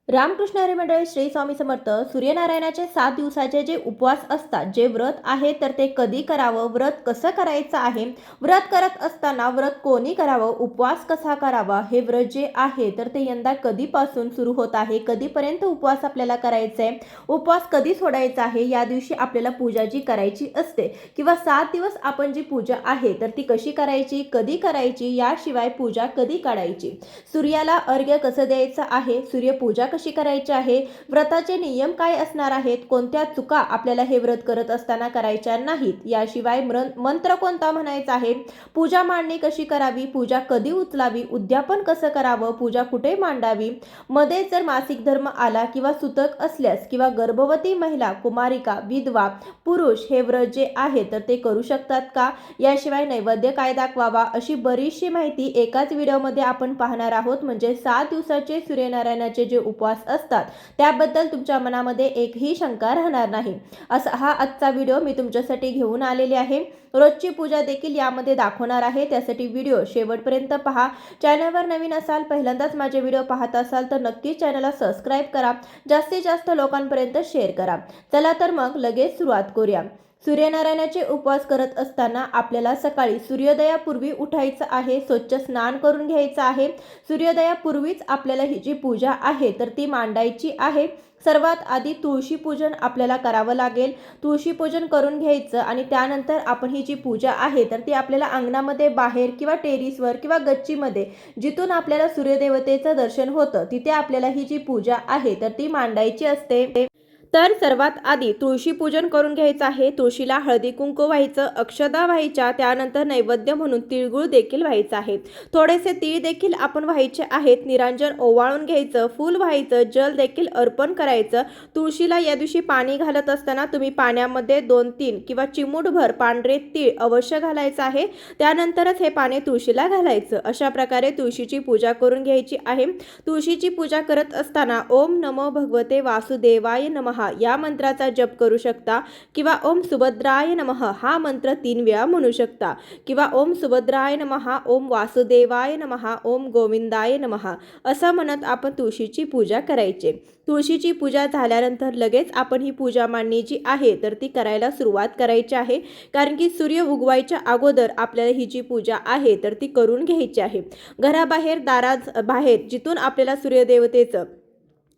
रामकृष्ण हरी मंडळी श्री स्वामी समर्थ. सूर्यनारायणाचे 7 दिवसाचे जे उपवास असतात, जे व्रत आहे तर ते कधी करावं, व्रत कसं करायचं आहे, व्रत करत असताना व्रत कोणी करावं, उपवास कसा करावा, हे व्रत जे आहे तर ते यंदा कधीपासून सुरू होत आहे, कधीपर्यंत उपवास आपल्याला करायचा आहे, उपवास कधी सोडायचा आहे, या दिवशी आपल्याला पूजा जी करायची असते किंवा 7 दिवस आपण जी पूजा आहे तर ती कशी करायची, कधी करायची, याशिवाय पूजा कधी काढायची, सूर्याला अर्घ्य कसं द्यायचं आहे, सूर्यपूजा कशी करायची आहे, व्रताचे नियम काय असणार आहेत, कोणत्या चुका आपल्याला हे व्रत करत असताना करायच्या नाहीत, याशिवाय मंत्र कोणता म्हणायचा आहे, पूजा मांडणी कशी करावी, पूजा कधी उचलावी, उद्यापन कसं करावं, पूजा कुठे मांडावी, मध्ये जर मासिक धर्म आला किंवा सुतक असल्यास किंवा गर्भवती महिला, कुमारिका, विधवा पुरुष हे व्रत जे आहे तर ते करू शकतात का, याशिवाय नैवेद्य काय दाखवावा, अशी बरीचशी माहिती एकाच व्हिडिओमध्ये आपण पाहणार आहोत. म्हणजे 7 दिवसाचे सूर्यनारायणाचे जे उपवास असतात त्याबद्दल तुमच्या मनामध्ये एकही शंका राहणार नाही. असा हा आजचा व्हिडिओ मी तुमच्यासाठी घेऊन आलेले आहे. रोजची पूजा देखील यामध्ये दाखवणार आहे, त्यासाठी व्हिडिओ शेवटपर्यंत पहा. चॅनलवर नवीन असाल, पहिल्यांदाच माझे व्हिडिओ पाहत असाल तर नक्कीच चॅनलला सबस्क्राईब करा, जास्तीत जास्त लोकांपर्यंत शेअर करा. चला तर मग लगेच सुरुवात करूया. सूर्यनारायणाचे उपवास करत असताना आपल्याला सकाळी सूर्योदयापूर्वी उठायचं आहे, स्वच्छ स्नान करून घ्यायचं आहे. सूर्योदयापूर्वीच आपल्याला ही जी पूजा आहे तर ती मांडायची आहे. सर्वात आधी तुळशी पूजन आपल्याला करावं लागेल. तुळशी पूजन करून घ्यायचं आणि त्यानंतर आपण ही जी पूजा आहे तर ती आपल्याला अंगणामध्ये, बाहेर किंवा टेरिसवर किंवा गच्चीमध्ये जिथून आपल्याला सूर्यदेवतेचं दर्शन होतं तिथे आपल्याला ही जी पूजा आहे तर ती मांडायची असते. तर सर्वात आधी तुळशी पूजन करून घ्यायचं आहे. तुळशीला हळदी कुंकू व्हायचं, अक्षता व्हायच्या, त्यानंतर नैवेद्य म्हणून तिळगुळ देखील व्हायचं आहे. थोडेसे तीळ देखील आपण व्हायचे आहेत. निरांजन ओवाळून घ्यायचं, फूल व्हायचं, जल देखील अर्पण करायचं. तुळशीला या दिवशी पाणी घालत असताना तुम्ही पाण्यामध्ये 2-3 किंवा चिमूटभर पांढरे तीळ अवश्य घालायचं आहे. त्यानंतरच हे पाणी तुळशीला घालायचं. अशा प्रकारे तुळशीची पूजा करून घ्यायची आहे. तुळशीची पूजा करत असताना ओम नमो भगवते वासुदेवाय नमः या मंत्राचा जप करू शकता किंवा ओम सुभद्राय नमः हा मंत्र 3 वेळा म्हणू शकता किंवा ओम सुभद्राय नमः, ओम वासुदेवाय नमः, ओम गोविंदाय नमः असं म्हणत आपण तुळशीची पूजा करायची. तुळशीची पूजा झाल्यानंतर लगेच आपण ही पूजा मांडणी जी आहे तर ती करायला सुरुवात करायची आहे, कारण की सूर्य उगवायच्या अगोदर आपल्याला ही जी पूजा आहे तर ती करून घ्यायची आहे. घराबाहेर, दारात बाहेर जिथून आपल्याला सूर्यदेवतेचं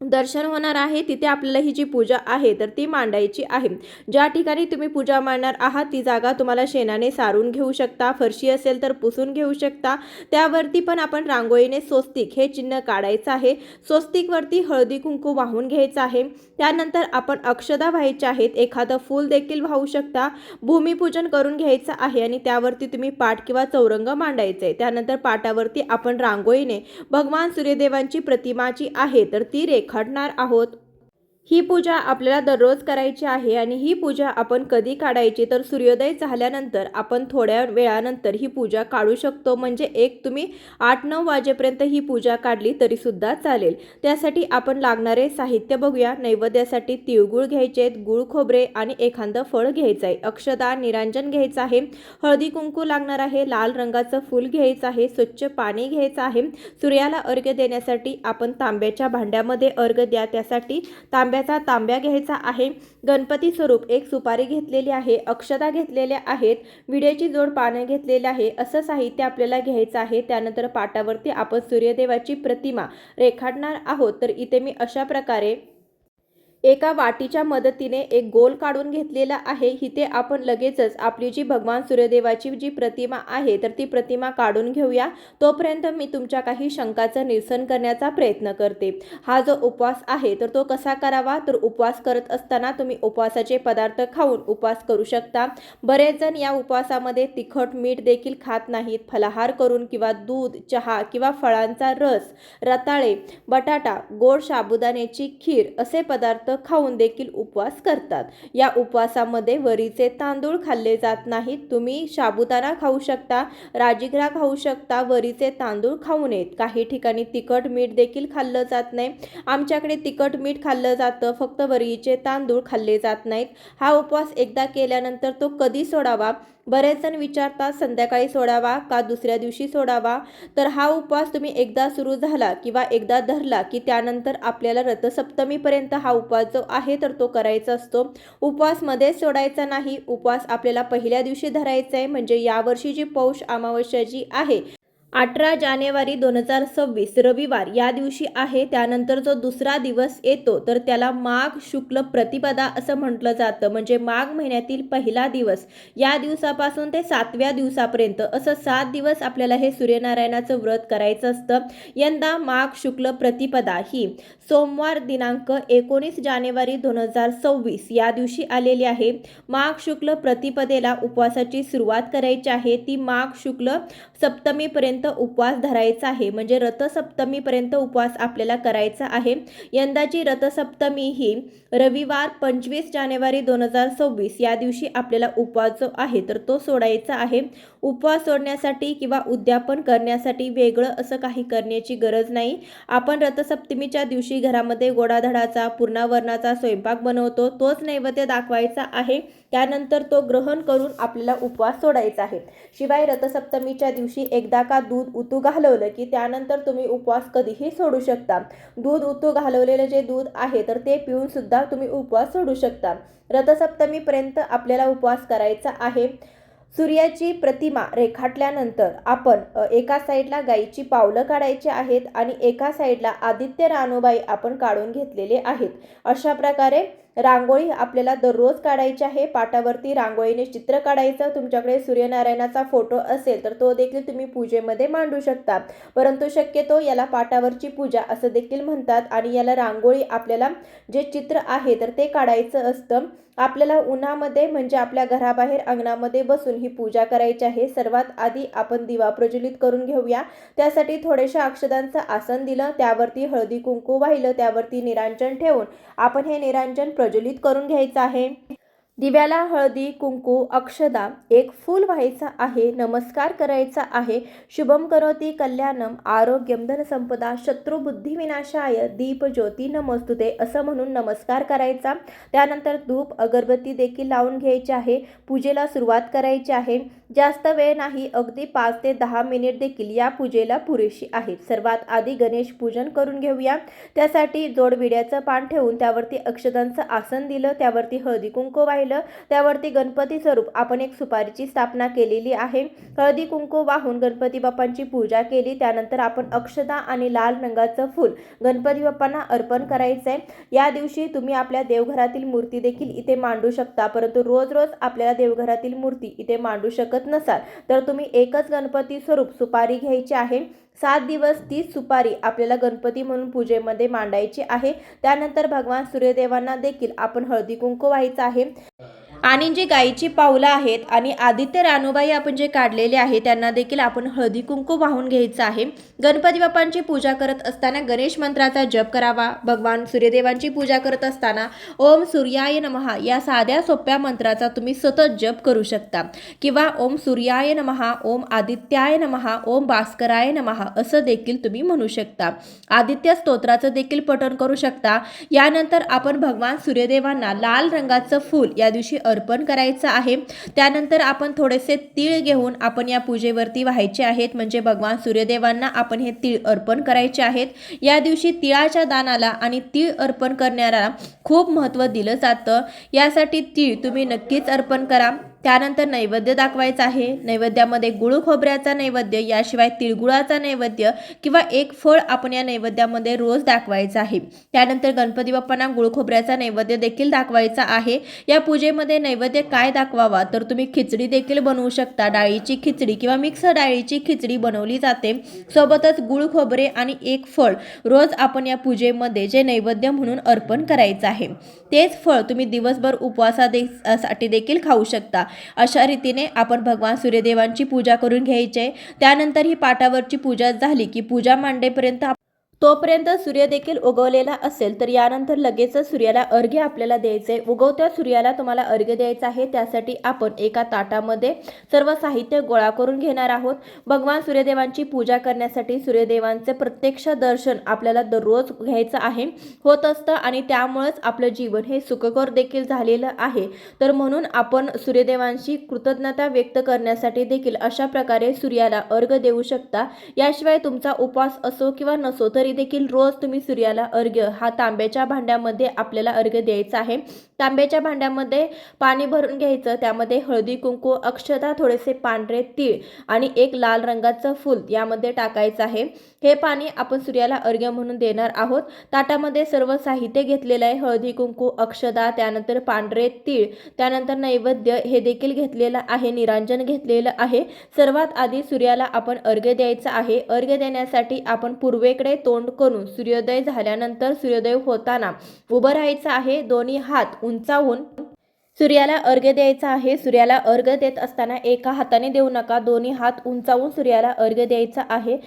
दर्शन होणार आहे तिथे आपल्याला ही जी पूजा आहे तर ती मांडायची आहे. ज्या ठिकाणी तुम्ही पूजा मांडणार आहात ती जागा तुम्हाला शेणाने सारून घेऊ शकता, फरशी असेल तर पुसून घेऊ शकता. त्यावरती पण आपण रांगोळीने स्वस्तिक हे चिन्ह काढायचं आहे. स्वस्तिकवरती हळदी कुंकू वाहून घ्यायचं आहे. त्यानंतर आपण अक्षता व्हायच्या आहेत, एखादं फूल देखील वाहू शकता. भूमिपूजन करून घ्यायचं आहे आणि त्यावरती तुम्ही पाट किंवा चौरंग मांडायचं आहे. त्यानंतर पाटावरती आपण रांगोळीने भगवान सूर्यदेवांची प्रतिमा जी आहे तर ती रेखाटणार आहोत. ही पूजा आपल्याला दररोज करायची आहे आणि ही पूजा आपण कधी काढायची तर सूर्योदय झाल्यानंतर आपण थोड्या वेळानंतर ही पूजा काढू शकतो. म्हणजे तुम्ही 8-9 वाजेपर्यंत ही पूजा काढली तरी सुद्धा चालेल. त्यासाठी आपण लागणारे साहित्य बघूया. नैवेद्यासाठी तिळगुळ घ्यायचे आहेत, गुळ खोबरे आणि एखादं फळ घ्यायचं आहे. अक्षता, निरांजन घ्यायचं आहे, हळदी कुंकू लागणार आहे, लाल रंगाचं फूल घ्यायचं आहे, स्वच्छ पाणी घ्यायचं आहे. सूर्याला अर्घ्य देण्यासाठी आपण तांब्याच्या भांड्यामध्ये अर्घ्य द्या, त्यासाठी तांब्या घ्यायचा आहे. गणपती स्वरूप एक सुपारी घेतलेली आहे, अक्षता घेतलेल्या आहेत, विड्याची जोड पानं घेतलेले आहे, असं साहित्य आपल्याला घ्यायचं आहे. त्यानंतर पाटावरती आपण सूर्यदेवाची प्रतिमा रेखाटणार आहोत. तर इथे मी अशा प्रकारे एका वाटीच्या मदतीने एक गोल काढून घेतलेला आहे. इथे आपण लगेचच आपली जी भगवान सूर्यदेवाची जी प्रतिमा आहे तर ती प्रतिमा काढून घेऊया. तोपर्यंत मी तुमच्या काही शंकाचं निरसन करण्याचा प्रयत्न करते. हा जो उपवास आहे तर तो कसा करावा, तर उपवास करत असताना तुम्ही उपवासाचे पदार्थ खाऊन उपवास करू शकता. बरेच जण या उपवासामध्ये तिखट मीठ देखील खात नाहीत. फलाहार करून किंवा दूध, चहा किंवा फळांचा रस, रताळे, बटाटा, गोड साबुदाण्याची खीर असे पदार्थ खाऊन देखील उपवास करतात. या उपवासामध्ये वरीचे तांदूळ खाल्ले जात नाहीत. तुम्ही साबुदाणा खाऊ शकता, राजगिरा खाऊ शकता, वरीचे तांदूळ खाऊ नयेत. काही ठिकाणी तिखट मीठ देखील खाल्लं जात नाही. आमच्याकडे तिखट मीठ खाल्लं जातं, फक्त वरीचे तांदूळ खाल्ले जात नाहीत. हा उपवास एकदा केल्यानंतर तो कधी सोडावा बरेच जण विचारतात संध्याकाळी सोडावा का दुसऱ्या दिवशी सोडावा. तर हा उपवास तुम्ही एकदा सुरू झाला किंवा एकदा धरला की त्यानंतर आपल्याला रथसप्तमीपर्यंत हा उपवास जो आहे तर तो करायचा असतो. उपवास मध्येच सोडायचा नाही. उपवास आपल्याला पहिल्या दिवशी धरायचा आहे. म्हणजे यावर्षी जी पौष अमावस्या जी आहे 18 जानेवारी 2026 रविवार या दिवशी आहे. त्यानंतर जो दुसरा दिवस येतो तर त्याला माघ शुक्ल प्रतिपदा असं म्हटलं जातं. म्हणजे माघ महिन्यातील पहिला दिवस या दिवसापासून ते 7व्या दिवसापर्यंत असं 7 दिवस आपल्याला हे सूर्यनारायणाचं व्रत करायचं असतं. यंदा माघ शुक्ल प्रतिपदा ही सोमवार दिनांक 19 जानेवारी 2026 या दिवशी आलेली आहे. माघ शुक्ल प्रतिपदेला उपवासाची सुरुवात करायची आहे. ती माघ शुक्ल सप्तमीपर्यंत उपवास धरायचा आहे. म्हणजे रथसप्तमीपर्यंत उपवास आपल्याला करायचा आहे. यंदाची रथसप्तमी ही रविवार 25 जानेवारी 2026 या दिवशी आपल्याला उपवास जो आहे तर तो सोडायचा आहे. उपवास सोडण्यासाठी किंवा उद्यापन करण्यासाठी वेगळं असं काही करण्याची गरज नाही. आपण रथसप्तमीच्या दिवशी घरामध्ये गोडाधडाचा पूर्णावरणाचा स्वयंपाक बनवतो. तोच नैवेद्य दाखवायचा आहे. त्यानंतर तो ग्रहण करून आपल्याला उपवास सोडायचा आहे. शिवाय रथसप्तमीच्या दिवशी एकदा का दूध उतू घालवलं की त्यानंतर तुम्ही उपवास कधीही सोडू शकता. दूध उतू घालवलेलं जे दूध आहे तर ते पिऊन सुद्धा तुम्ही उपवास सोडू शकता. रथसप्तमीपर्यंत आपल्याला उपवास करायचा आहे. सूर्याची प्रतिमा रेखाटल्यानंतर आपण एका साईडला गायीची पावलं काढायची आहेत आणि एका साईडला आदित्य रानोबाई आपण काढून घेतलेले आहेत. अशा प्रकारे रांगोळी आपल्याला दररोज काढायची आहे. पाटावरती रांगोळीने चित्र काढायचं. तुमच्याकडे सूर्यनारायणाचा फोटो असेल तर तो देखील तुम्ही पूजेमध्ये मांडू शकता. परंतु शक्यतो याला पाटावरची पूजा असं देखील म्हणतात आणि याला रांगोळी आपल्याला जे चित्र आहे तर ते काढायचं असतं. आपल्याला उन्हामध्ये म्हणजे आपल्या घराबाहेर अंगणामध्ये बसून ही पूजा करायची आहे. सर्वात आधी आपण दिवा प्रज्वलित करून घेऊया. त्यासाठी थोडेशा अक्षदांचं आसन दिलं, त्यावरती हळदी कुंकू वाहिलं, त्यावरती निरांजन ठेवून आपण हे निरांजन प्रज्वलित करून घ्यायचं आहे. दिव्याला हळदी कुंकू अक्षदा एक फूल व्हायचा आहे. नमस्कार करायचा आहे. शुभम करोती कल्याणम आरोग्यम धनसंपदा शत्रुबुद्धी विनाशाय दीप ज्योती नमोस्तुते असं म्हणून नमस्कार करायचा. त्यानंतर धूप अगरबत्ती देखील लावून घ्यायची आहे. पूजेला सुरुवात करायची आहे. जास्त वेळ नाही, अगदी 5 ते 10 मिनिट देखील या पूजेला पुरेशी आहेत. सर्वात आधी गणेश पूजन करून घेऊया. त्यासाठी जोडविड्याचं पान ठेवून त्यावरती अक्षदांचं आसन दिलं, त्यावरती हळदी कुंकू वाहिलं, त्यावरती गणपती स्वरूप आपण एक सुपारीची स्थापना केलेली आहे. हळदी कुंकू वाहून गणपती बाप्पांची पूजा केली. त्यानंतर आपण अक्षदा आणि लाल रंगाचं फूल गणपती बाप्पांना अर्पण करायचंय. या दिवशी तुम्ही आपल्या देवघरातील मूर्ती देखील इथे मांडू शकता. परंतु रोज रोज आपल्याला देवघरातील मूर्ती इथे मांडू शकत नसाल तर तुम्ही एकच गणपती स्वरूप सुपारी घ्यायची आहे. 7 दिवस तीच सुपारी आपल्याला गणपती म्हणून पूजेमध्ये मांडायची आहे. त्यानंतर भगवान सूर्यदेवांना देखील आपण हळदी कुंकू व्हायचं आहे. आणि जी गायीची पावलं आहेत आणि आदित्य रानोबाई आपण जे काढलेले आहे त्यांना देखील आपण हळदी कुंकू वाहून घ्यायचं आहे. गणपती बाप्पांची पूजा करत असताना गणेश मंत्राचा जप करावा. भगवान सूर्यदेवांची पूजा करत असताना ओम सूर्याय नमः या साध्या सोप्या मंत्राचा तुम्ही सतत जप करू शकता. किंवा ओम सूर्याय नमः, ओम आदित्याय नमः, ओम भास्कराय नमः असं देखील तुम्ही म्हणू शकता. आदित्य स्तोत्राचं देखील पठण करू शकता. यानंतर आपण भगवान सूर्यदेवांना लाल रंगाचं फूल या दिवशी अर्पण करायचं आहे. त्यानंतर आपण थोडेसे तीळ घेऊन आपण या पूजेवरती व्हायचे आहेत. म्हणजे भगवान सूर्यदेवांना आपण हे तीळ अर्पण करायचे आहेत. या दिवशी तिळाच्या दानाला आणि तीळ अर्पण करणाऱ्याला खूप महत्त्व दिलं जातं. यासाठी तीळ तुम्ही नक्कीच अर्पण करा. त्यानंतर नैवेद्य दाखवायचा आहे. नैवेद्यामध्ये गुळ खोबऱ्याचा नैवेद्य, याशिवाय तिळगुळाचा नैवेद्य किंवा एक फळ आपण या नैवेद्यामध्ये रोज दाखवायचं आहे. त्यानंतर गणपती बाप्पांना गुळ खोबऱ्याचा नैवेद्य देखील दाखवायचा आहे. या पूजेमध्ये नैवेद्य काय दाखवावा तर तुम्ही खिचडी देखील बनवू शकता. डाळीची खिचडी किंवा मिक्स डाळीची खिचडी बनवली जाते. सोबतच गुळ खोबरे आणि एक फळ रोज आपण पूजेमध्ये जे नैवेद्य म्हणून अर्पण करायचं आहे. तेच फळ तुम्ही दिवसभर उपवासासाठी देखील खाऊ शकता. अशा रीतीने आपण भगवान सूर्यदेवांची पूजा करून घ्यायची. त्यानंतर ही पाटावरची पूजा झाली की पूजा मांडेपर्यंत तोपर्यंत सूर्य देखील उगवलेला असेल तर यानंतर लगेचच सूर्याला अर्घ्य आपल्याला द्यायचे. उगवत्या सूर्याला तुम्हाला अर्घ्य द्यायचा आहे. त्यासाठी आपण एका ताटामध्ये सर्व साहित्य गोळा करून घेणार आहोत. भगवान सूर्यदेवांची पूजा करण्यासाठी सूर्यदेवांचे प्रत्यक्ष दर्शन आपल्याला दररोज घ्यायचं आहे होत असतं आणि त्यामुळेच आपलं जीवन हे सुखकर देखील झालेलं आहे. तर म्हणून आपण सूर्यदेवांची कृतज्ञता व्यक्त करण्यासाठी देखील अशा प्रकारे सूर्याला अर्घ्य देऊ शकता. याशिवाय तुमचा उपवास असो किंवा नसो तरी देखील रोज तुम्ही सूर्याला अर्घ्य हा तांब्याच्या भांड्यामध्ये आपल्याला अर्घ्य द्यायचा आहे. तांब्याच्या भांड्यामध्ये पाणी भरून घ्यायचं. त्यामध्ये हळदी कुंकू, अक्षता, थोडेसे पांढरे तीळ आणि एक लाल रंगाचं फूल यामध्ये टाकायचं आहे. हे पाणी आपण सूर्याला अर्घ्य म्हणून देणार आहोत. ताटामध्ये सर्व साहित्य घेतलेलं आहे. हळदी कुंकू, अक्षता, त्यानंतर पांढरे तीळ, त्यानंतर नैवेद्य हे देखील घेतलेलं आहे. निरांजन घेतलेलं आहे. सर्वात आधी सूर्याला आपण अर्घ्य द्यायचं आहे. अर्घ्य देण्यासाठी आपण पूर्वेकडे तोंड करून सूर्योदय झाल्यानंतर सूर्योदय होताना उभं राहायचं आहे. दोन्ही हात उंचावून सूर्याला अर्घ्य द्यायचा आहे. सूर्याला अर्घ्य देत असताना एका हाताने देऊ नका, दोन्ही हात उंचावून सूर्याला अर्घ्य द्यायचा आहे.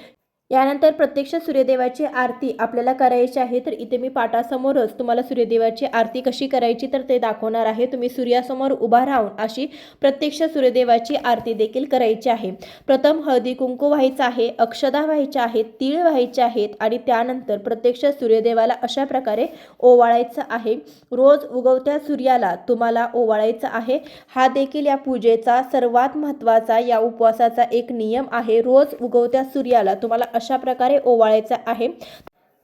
यानंतर प्रत्यक्ष सूर्यदेवाची आरती आपल्याला करायची आहे. तर इथे मी पाटासमोरच तुम्हाला सूर्यदेवाची आरती कशी करायची तर ते दाखवणार आहे. तुम्ही सूर्यासमोर उभा राहून अशी प्रत्यक्ष सूर्यदेवाची आरती देखील करायची आहे. प्रथम हळदी कुंकू व्हायचं आहे, अक्षता व्हायच्या आहेत, तीळ व्हायचे आहेत आणि त्यानंतर प्रत्यक्ष सूर्यदेवाला अशा प्रकारे ओवाळायचं आहे. रोज उगवत्या सूर्याला तुम्हाला ओवाळायचं आहे. हा देखील या पूजेचा सर्वात महत्त्वाचा या उपवासाचा एक नियम आहे. रोज उगवत्या सूर्याला तुम्हाला अशा प्रकारे ओवाळायचं आहे.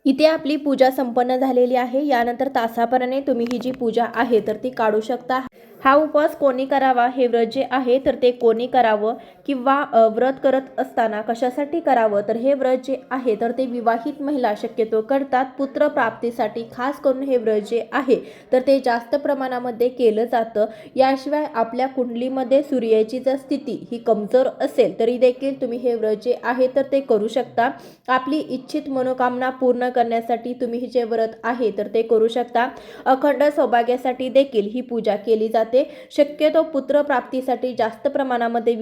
इथे आपली पूजा संपन्न झालेली आहे. यानंतर तासाभराने तुम्ही ही जी पूजा आहे तर ती काढू शकता. हा उपवास कोणी करावा, हे व्रत जे आहे तर ते कोणी करावं किंवा व्रत करत असताना कशासाठी करावं तर हे व्रत जे आहे तर ते विवाहित महिला शक्यतो करतात. पुत्र प्राप्तीसाठी खास करून हे व्रत जे आहे तर ते जास्त प्रमाणामध्ये केलं जातं. याशिवाय आपल्या कुंडलीमध्ये सूर्याची जर स्थिती ही कमजोर असेल तरी देखील तुम्ही हे व्रत जे आहे तर ते करू शकता. आपली इच्छित मनोकामना पूर्ण करण्यासाठी तुम्ही जे व्रत आहे तर ते करू शकता. अखंड सौभाग्यासाठी देखील ही पूजा केली जाते. शक्यतो पुत्र प्राप्तीसाठी जास्त प्रमाणामध्ये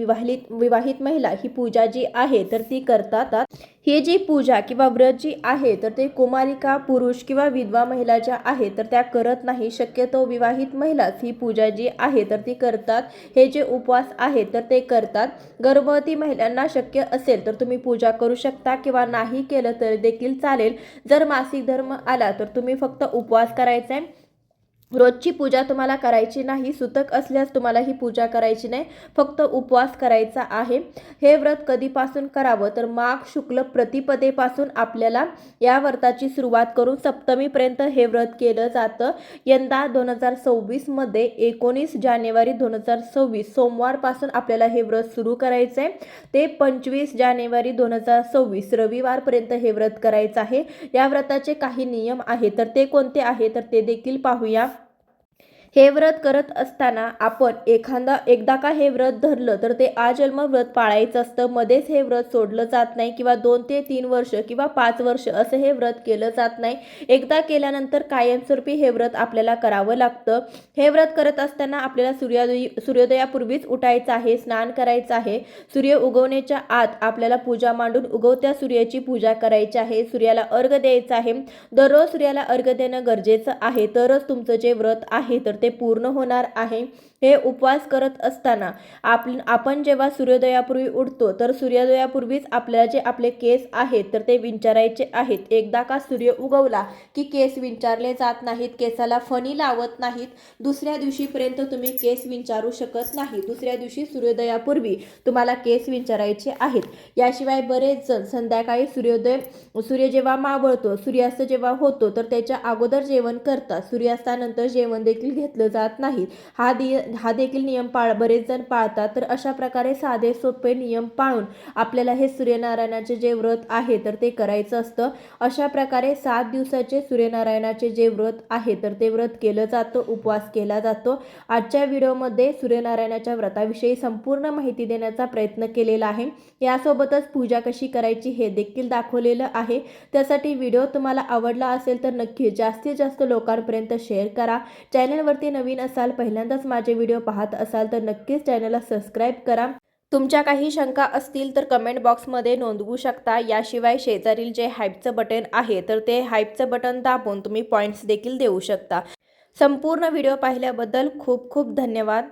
विवाहित महिला ही पूजा जी आहे तर ती करतात. ही जी पूजा किंवा व्रत जी आहे तर ते कुमारिका, पुरुष किंवा विधवा महिला ज्या आहे तर त्या करत नाही. शक्यतो विवाहित महिलाच ही पूजा जी आहे तर ती करतात. हे जे उपवास आहे तर ते करतात. गर्भवती महिलांना शक्य असेल तर तुम्ही पूजा करू शकता किंवा नाही केलं तर देखील चालेल. जर मासिक धर्म आला तर तुम्ही फक्त उपवास करायचा आहे. रोजची पूजा तुम्हाला करायची नाही. सुतक असल्यास तुम्हाला ही पूजा करायची नाही, फक्त उपवास करायचा आहे. हे व्रत कधीपासून करावं तर माघ शुक्ल प्रतिपदेपासून आपल्याला या व्रताची सुरुवात करून सप्तमीपर्यंत हे व्रत केलं जातं. यंदा 2026 मध्ये 19 जानेवारी 2026 सोमवारपासून आपल्याला हे व्रत सुरू करायचं आहे. ते 25 जानेवारी 2026 रविवारपर्यंत हे व्रत करायचं आहे. या व्रताचे काही नियम आहे तर ते कोणते आहे तर ते देखील पाहूया. हे व्रत करत असताना आपण एकदा का हे व्रत धरलं तर ते आजन्म व्रत पाळायचं असतं. मध्येच हे व्रत सोडलं जात नाही किंवा 2 ते 3 वर्ष किंवा 5 वर्ष असं हे व्रत केलं जात नाही. एकदा केल्यानंतर कायमस्वरूपी हे व्रत आपल्याला करावं लागतं. हे व्रत करत असताना आपल्याला सूर्योदयापूर्वीच उठायचं आहे, स्नान करायचं आहे. सूर्य उगवण्याच्या आत आपल्याला पूजा मांडून उगवत्या सूर्याची पूजा करायची आहे. सूर्याला अर्घ्य द्यायचं आहे. दररोज सूर्याला अर्घ्य देणं गरजेचं आहे, तरच तुमचं जे व्रत आहे तर ते पूर्ण होणार आहे. हे उपवास करत असताना आपण जेव्हा सूर्योदयापूर्वी उठतो तर सूर्योदयापूर्वीच आपल्याला जे आपले केस आहेत तर ते विंचरायचे आहेत. एकदा का सूर्य उगवला की केस विंचारले जात नाहीत, केसाला फणी लावत नाहीत. दुसऱ्या दिवशीपर्यंत तुम्ही केस विंचारू शकत नाही. दुसऱ्या दिवशी सूर्योदयापूर्वी तुम्हाला केस विंचरायचे आहेत. याशिवाय बरेच जण संध्याकाळी सूर्य जेव्हा मावळतो, सूर्यास्त जेव्हा होतो तर त्याच्या अगोदर जेवण करतात. सूर्यास्तानंतर जेवण देखील घेतलं जात नाही. हा देखील नियम बरेच जण पाळतात. तर अशा प्रकारे साधे सोपे नियम पाळून आपल्याला हे सूर्यनारायणाचे जे व्रत आहे तर ते करायचं असतं. अशा प्रकारे 7 दिवसाचे सूर्यनारायणाचे जे व्रत आहे तर ते व्रत केलं जातं, उपवास केला जातो. आजच्या व्हिडिओमध्ये सूर्यनारायणाच्या व्रताविषयी संपूर्ण माहिती देण्याचा प्रयत्न केलेला आहे. यासोबतच पूजा कशी करायची हे देखील दाखवलेलं आहे. त्यासाठी व्हिडिओ तुम्हाला आवडला असेल तर नक्की जास्तीत जास्त लोकांपर्यंत शेअर करा. चॅनलवरती नवीन असाल, पहिल्यांदाच माझे व्हिडिओ पाहत असाल तर नक्कीच चॅनलला सबस्क्राईब करा. तुमच्या काही शंका असतील तर कमेंट बॉक्समध्ये नोंदवू शकता. याशिवाय शेजारील जे हाईपचं बटन आहे तर ते हाईपचं बटन दाबून तुम्ही पॉईंट्स देखील देऊ शकता. संपूर्ण व्हिडिओ पाहिल्याबद्दल खूप खूप धन्यवाद.